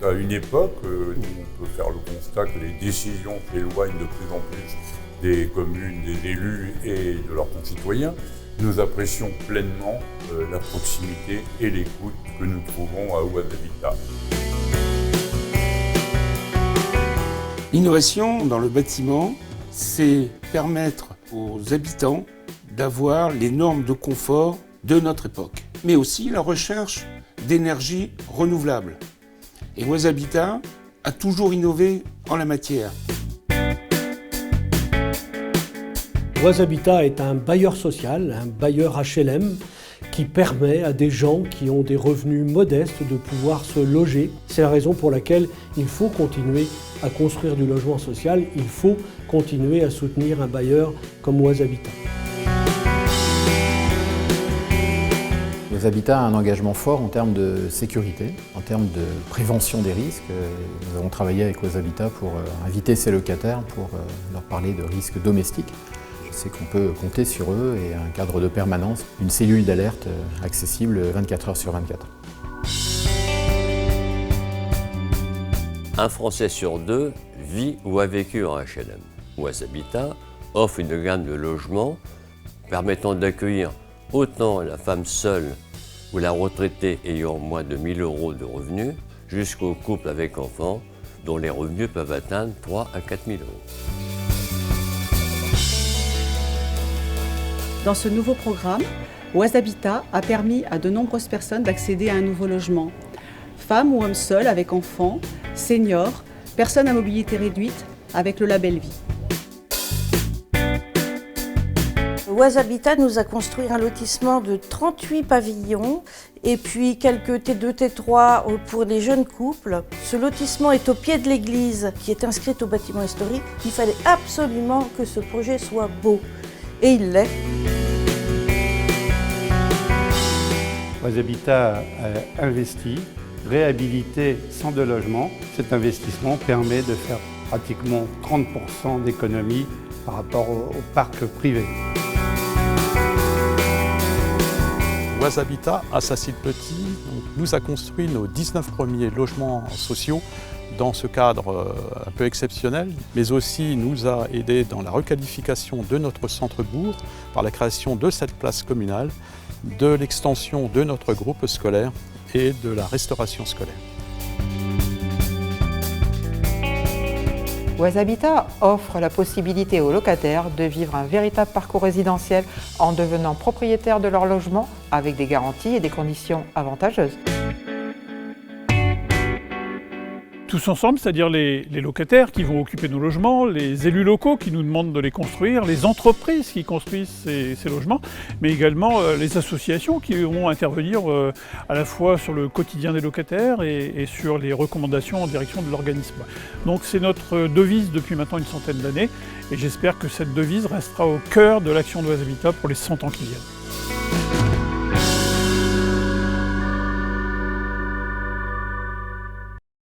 à une époque où on peut faire le constat que les décisions s'éloignent de plus en plus des communes, des élus et de leurs concitoyens. Nous apprécions pleinement la proximité et l'écoute que nous trouvons à Oise Habitat. L'innovation dans le bâtiment, c'est permettre aux habitants d'avoir les normes de confort de notre époque, mais aussi la recherche d'énergie renouvelable. Et Oise Habitat a toujours innové en la matière. Oise Habitat est un bailleur social, un bailleur HLM qui permet à des gens qui ont des revenus modestes de pouvoir se loger. C'est la raison pour laquelle il faut continuer à construire du logement social, il faut continuer à soutenir un bailleur comme Oise Habitat. Oise Habitat a un engagement fort en termes de sécurité, en termes de prévention des risques. Nous avons travaillé avec Oise Habitat pour inviter ses locataires, pour leur parler de risques domestiques. Je sais qu'on peut compter sur eux et un cadre de permanence, une cellule d'alerte accessible 24 heures sur 24. Un Français sur deux vit ou a vécu en HLM. Oise Habitat offre une gamme de logements permettant d'accueillir autant la femme seule ou la retraitée ayant moins de 1 000 € de revenus, jusqu'au couple avec enfants dont les revenus peuvent atteindre 3 à 4 000 €. Dans ce nouveau programme, Oise Habitat a permis à de nombreuses personnes d'accéder à un nouveau logement. Femmes ou hommes seuls avec enfants, seniors, personnes à mobilité réduite avec le label Vie. Oise Habitat nous a construit un lotissement de 38 pavillons et puis quelques T2, T3 pour les jeunes couples. Ce lotissement est au pied de l'église qui est inscrite au bâtiment historique. Il fallait absolument que ce projet soit beau et il l'est. Oise Habitat a investi, réhabilité 102 logements. Cet investissement permet de faire pratiquement 30% d'économie par rapport au parc privé. Oise Habitat, à Sacy-le-Petit, nous a construit nos 19 premiers logements sociaux dans ce cadre un peu exceptionnel, mais aussi nous a aidé dans la requalification de notre centre-bourg par la création de cette place communale, de l'extension de notre groupe scolaire et de la restauration scolaire. Oise Habitat offre la possibilité aux locataires de vivre un véritable parcours résidentiel en devenant propriétaires de leur logement avec des garanties et des conditions avantageuses. Tous ensemble, c'est-à-dire les locataires qui vont occuper nos logements, les élus locaux qui nous demandent de les construire, les entreprises qui construisent ces logements, mais également les associations qui vont intervenir à la fois sur le quotidien des locataires et sur les recommandations en direction de l'organisme. Donc c'est notre devise depuis maintenant une centaine d'années et j'espère que cette devise restera au cœur de l'action d'Oise Habitat pour les 100 ans qui viennent.